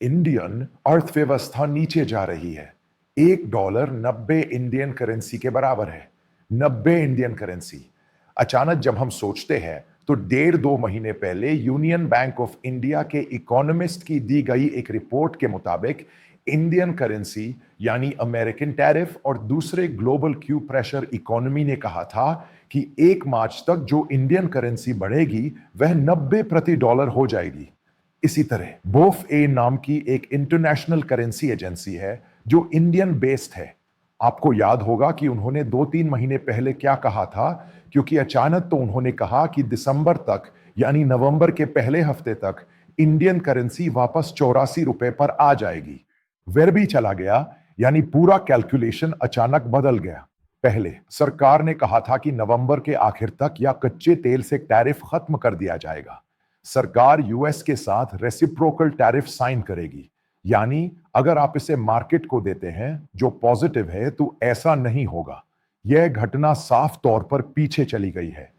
Indian अर्थव्यवस्था नीचे जा रही है। $1 90 इंडियन करेंसी के बराबर है। 90 इंडियन करेंसी। अचानक जब हम सोचते हैं तो 1.5-2 महीने पहले यूनियन बैंक ऑफ इंडिया के इकोनॉमिस्ट की दी गई एक रिपोर्ट के मुताबिक इंडियन करेंसी यानी अमेरिकन टैरिफ और दूसरे ग्लोबल क्यू प्रेशर इकोनॉमी ने कहा था कि 1 मार्च तक जो इंडियन करेंसी बढ़ेगी वह 90 प्रति डॉलर हो जाएगी। इसी तरह बोफ नाम की एक इंटरनेशनल करेंसी एजेंसी है जो इंडियन बेस्ड है। आपको याद होगा कि उन्होंने 2-3 महीने पहले क्या कहा था, क्योंकि अचानक तो उन्होंने कहा कि दिसंबर तक यानी नवंबर के पहले हफ्ते तक इंडियन करेंसी वापस 84 रुपए पर आ जाएगी। वह भी चला गया, यानी पूरा कैलकुलेशन अचानक बदल गया। पहले सरकार ने कहा था कि नवंबर के आखिर तक या कच्चे तेल से टैरिफ खत्म कर दिया जाएगा। सरकार यूएस के साथ रेसिप्रोकल टैरिफ साइन करेगी, यानी अगर आप इसे मार्केट को देते हैं जो पॉजिटिव है तो ऐसा नहीं होगा। यह घटना साफ तौर पर पीछे चली गई है।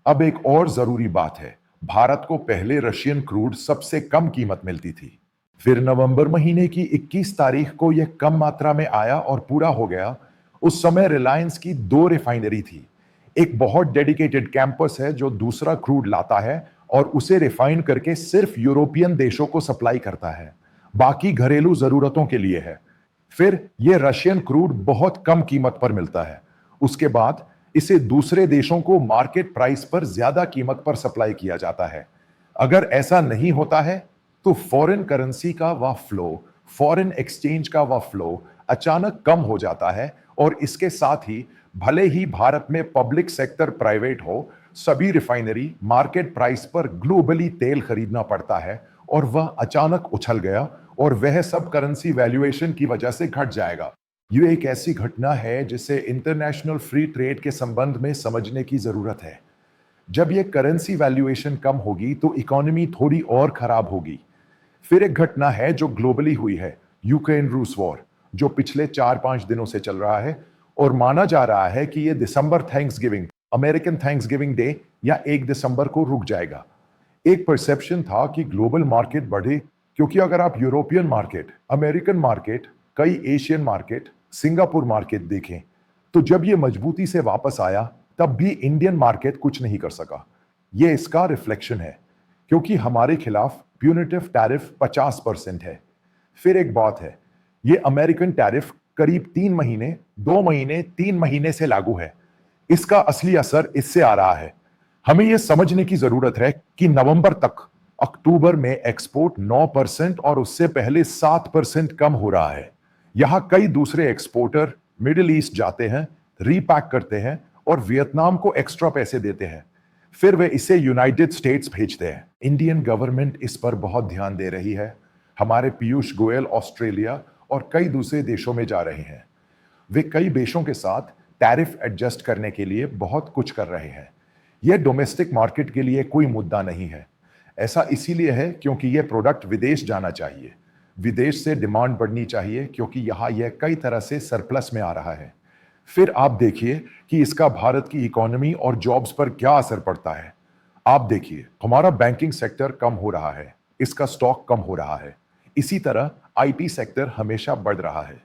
अब एक और जरूरी बात है, भारत को पहले रशियन क्रूड सबसे कम कीमत मिलती थी। फिर नवंबर महीने की 21 तारीख को यह कम मात्रा में आया और पूरा हो गया। उस समय रिलायंस की 2 रिफाइनरी थी। एक बहुत डेडिकेटेड कैंपस है जो दूसरा क्रूड लाता है और उसे रिफाइन करके सिर्फ यूरोपियन देशों को सप्लाई करता है, बाकी घरेलू जरूरतों के लिए है। फिर यह रशियन क्रूड बहुत कम कीमत पर मिलता है। उसके बाद इसे दूसरे देशों को मार्केट प्राइस पर ज्यादा कीमत पर सप्लाई किया जाता है। अगर ऐसा नहीं होता है तो फॉरेन करेंसी का वह फ्लो, फॉरेन एक्सचेंज का वह फ्लो अचानक कम हो जाता है और इसके साथ ही भले ही भारत में पब्लिक सेक्टर प्राइवेट हो, सभी रिफाइनरी मार्केट प्राइस पर ग्लोबली तेल खरीदना पड़ता है और वह अचानक उछल गया और वह सब करेंसी वैल्यूएशन की वजह से घट जाएगा। यह एक ऐसी घटना है जिसे इंटरनेशनल फ्री ट्रेड के संबंध में समझने की जरूरत है। जब यह करेंसी वैल्यूएशन कम होगी तो इकोनॉमी थोड़ी और खराब होगी। फिर एक घटना है जो ग्लोबली हुई है, यूक्रेन रूस वॉर, जो पिछले 4-5 दिनों से चल रहा है और माना जा रहा है कि यह दिसंबर थैंक्सगिविंग, अमेरिकन थैंक्सगिविंग डे या 1 दिसंबर को रुक जाएगा। एक परसेप्शन था कि ग्लोबल मार्केट बढ़े, क्योंकि अगर आप यूरोपियन मार्केट, अमेरिकन मार्केट, कई एशियन मार्केट, सिंगापुर मार्केट देखें तो जब यह मजबूती से वापस आया तब भी इंडियन मार्केट कुछ नहीं कर सका। यह इसका रिफ्लेक्शन है, क्योंकि हमारे खिलाफ प्यूनिटिव टैरिफ 50% है। फिर एक बात है, यह अमेरिकन टैरिफ करीब 3 महीने, 2 महीने, 3 महीने से लागू है। इसका असली असर इससे आ रहा है। हमें यह समझने की जरूरत है कि नवंबर तक, अक्टूबर में एक्सपोर्ट 9% और उससे पहले 7% कम हो रहा है। यहां कई दूसरे एक्सपोर्टर मिडिल ईस्ट जाते हैं, रीपैक करते हैं और वियतनाम को एक्स्ट्रा पैसे देते हैं, फिर वे इसे यूनाइटेड स्टेट्स भेजते हैं। इंडियन गवर्नमेंट इस पर बहुत ध्यान दे रही है। हमारे पीयूष गोयल ऑस्ट्रेलिया और कई दूसरे देशों में जा रहे हैं। वे कई देशों के साथ टैरिफ एडजस्ट करने के लिए बहुत कुछ कर रहे हैं। यह डोमेस्टिक मार्केट के लिए कोई मुद्दा नहीं है। ऐसा इसीलिए है क्योंकि यह प्रोडक्ट विदेश जाना चाहिए, विदेश से डिमांड बढ़नी चाहिए, क्योंकि यहां यह कई तरह से सरप्लस में आ रहा है। फिर आप देखिए कि इसका भारत की इकोनॉमी और जॉब्स पर क्या असर पड़ता है। आप देखिए, हमारा बैंकिंग सेक्टर कम हो रहा है, इसका स्टॉक कम हो रहा है। इसी तरह आईटी सेक्टर हमेशा बढ़ रहा है।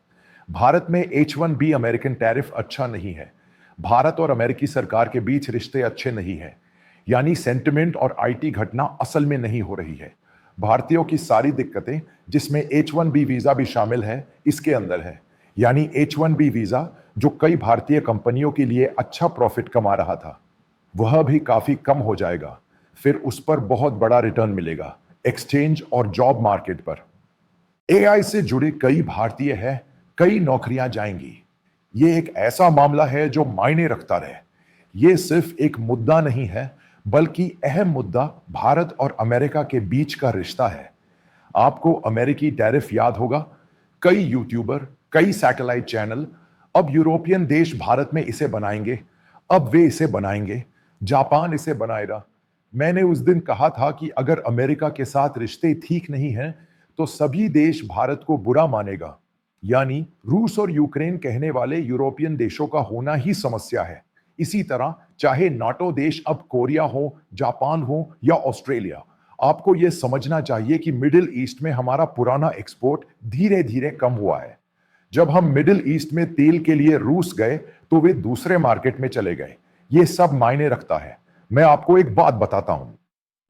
भारत में H1B अमेरिकन टैरिफ अच्छा नहीं है। भारत और अमेरिकी सरकार के बीच रिश्ते अच्छे नहीं हैं, यानी सेंटिमेंट और आईटी घटना असल में नहीं हो रही है। भारतीयों की सारी दिक्कतें, जिसमें H1B वीजा भी शामिल है, इसके अंदर है। यानी H1B वीजा जो कई भारतीय कंपनियों के लिए अच्छा प्रॉफिट कमा रहा था, वह भी काफी कम हो जाएगा। फिर उस पर बहुत बड़ा रिटर्न मिलेगा एक्सचेंज और जॉब मार्केट पर। एआई से जुड़े कई भारतीय हैं, कई नौकरियां जाएंगी। यह एक ऐसा मामला है जो मायने रखता रहे। यह सिर्फ एक मुद्दा नहीं है, बल्कि अहम मुद्दा भारत और अमेरिका के बीच का रिश्ता है। आपको अमेरिकी टैरिफ याद होगा। कई यूट्यूबर, कई सैटेलाइट चैनल अब यूरोपियन देश भारत में इसे बनाएंगे, अब वे इसे बनाएंगे, जापान इसे बनाएगा। मैंने उस दिन कहा था कि अगर अमेरिका के साथ रिश्ते ठीक नहीं हैं तो सभी देश भारत को बुरा मानेगा, यानी रूस और यूक्रेन कहने वाले यूरोपियन देशों का होना ही समस्या है। इसी तरह चाहे नाटो देश अब कोरिया हो, जापान हो या ऑस्ट्रेलिया, आपको यह समझना चाहिए कि मिडिल ईस्ट में हमारा पुराना एक्सपोर्ट धीरे धीरे कम हुआ है। जब हम मिडिल ईस्ट में तेल के लिए रूस गए तो वे दूसरे मार्केट में चले गए। यह सब मायने रखता है। मैं आपको एक बात बताता हूं।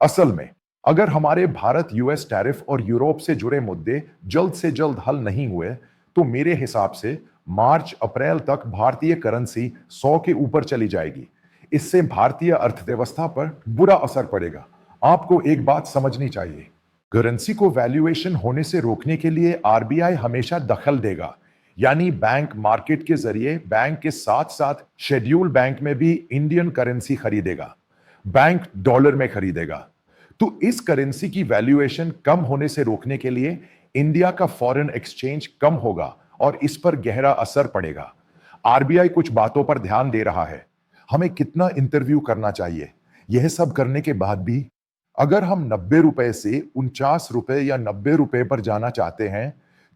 असल में अगर हमारे भारत यूएस टैरिफ और यूरोप से जुड़े मुद्दे जल्द से जल्द हल नहीं हुए तो मेरे हिसाब से मार्च अप्रैल तक भारतीय करेंसी 100 के ऊपर चली जाएगी। इससे भारतीय अर्थव्यवस्था पर बुरा असर पड़ेगा। आपको एक बात समझनी चाहिए, करेंसी को वैल्यूएशन होने से रोकने के लिए आरबीआई हमेशा दखल देगा। यानी बैंक मार्केट के जरिए बैंक के साथ साथ शेड्यूल बैंक में भी इंडियन करेंसी खरीदेगा। बैंक डॉलर में खरीदेगा। तो इस करेंसी की वैल्यूएशन कम होने से रोकने के लिए इंडिया का फॉरेन एक्सचेंज कम होगा और इस पर गहरा असर पड़ेगा। आरबीआई कुछ बातों पर ध्यान दे रहा है। हमें कितना इंटरव्यू करना चाहिए, यह सब करने के बाद भी अगर हम 90 रुपए से 49 रुपए या 90 रुपए पर जाना चाहते हैं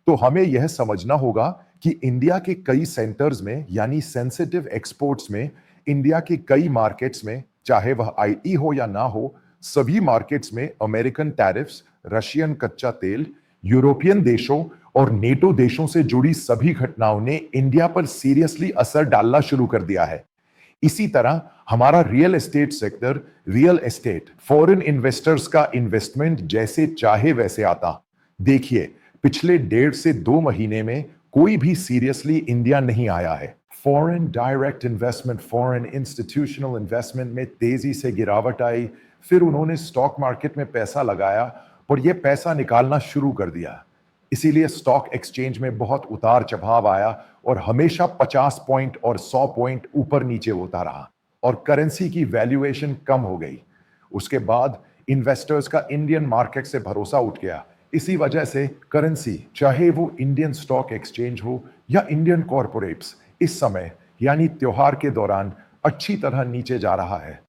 तो हमें यह समझना होगा कि इंडिया के कई सेंटर्स में यानी सेंसिटिव एक्सपोर्ट्स में इंडिया के कई मार्केट्स में, चाहे वह आईटी हो या ना हो, सभी मार्केट्स में अमेरिकन टैरिफ्स, रशियन कच्चा तेल, यूरोपियन देशों और नेटो देशों से जुड़ी सभी घटनाओं ने इंडिया पर सीरियसली असर डालना शुरू कर दिया है। इसी तरह हमारा real estate sector, real estate foreign investors का इन्वेस्टमेंट जैसे चाहे वैसे आता। देखिए, पिछले 1.5 से 2 महीने में कोई भी सीरियसली इंडिया नहीं आया है। Foreign direct investment, foreign institutional investment में तेजी से गिरावट आई। फिर उन्होंने स्टॉक मार्केट में पैसा लगाया और यह पैसा निकालना शुरू कर दिया। इसीलिए स्टॉक एक्सचेंज में बहुत उतार चढ़ाव आया और हमेशा 50 पॉइंट और 100 पॉइंट ऊपर नीचे होता रहा और करेंसी की वैल्यूएशन कम हो गई। उसके बाद इन्वेस्टर्स का इंडियन मार्केट से भरोसा उठ गया। इसी वजह से करेंसी, चाहे वो इंडियन स्टॉक एक्सचेंज हो या इंडियन कॉर्पोरेट्स, इस समय यानी त्योहार के दौरान अच्छी तरह नीचे जा रहा है।